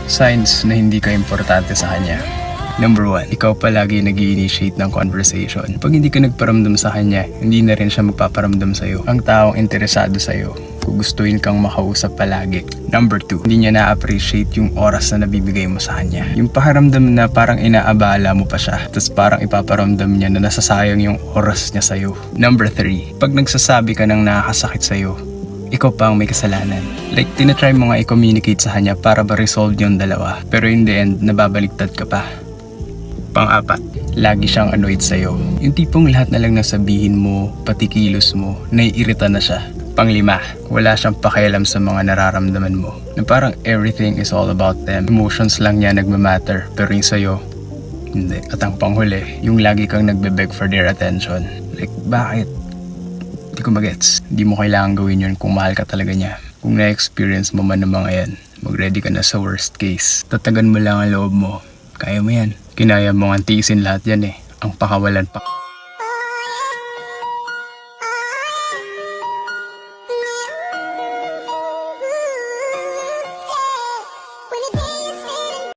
Signs na hindi ka importante sa kanya. Number 1, ikaw palagi nag-i-initiate ng conversation. Pag hindi ka nagparamdam sa kanya, hindi na rin siya magpaparamdam sa'yo. Ang taong interesado sa'yo, gugustuhin kang makausap palagi. Number 2, hindi niya na-appreciate yung oras na nabibigay mo sa kanya. Yung pakiramdam na parang inaabala mo pa siya, tapos parang ipaparamdam niya na nasasayang yung oras niya sa'yo. Number 3, pag nagsasabi ka ng nakakasakit sa'yo, ikaw pa ang may kasalanan. Like, tinatry mo nga i-communicate sa kanya para ba-resolve yung dalawa. Pero in the end, nababaliktad ka pa. Pang-4, lagi siyang annoyed sa'yo. Yung tipong lahat na lang nasabihin mo, pati kilos mo, naiirita na siya. Pang-5, wala siyang pakialam sa mga nararamdaman mo. Na parang everything is all about them. Emotions lang niya nagmamatter, pero yung sa'yo, hindi. At ang panghuli, yung lagi kang nagbe-beg for their attention. Like, bakit? Hindi ko magets. Hindi mo kailangan gawin yun kung mahal ka talaga niya. Kung na-experience mo man ng mga yan, mag-ready ka na sa worst case. Tatagan mo lang ang loob mo. Kaya mo yan. Kinaya mo nga tiisin lahat yan eh. Ang pakawalan pa.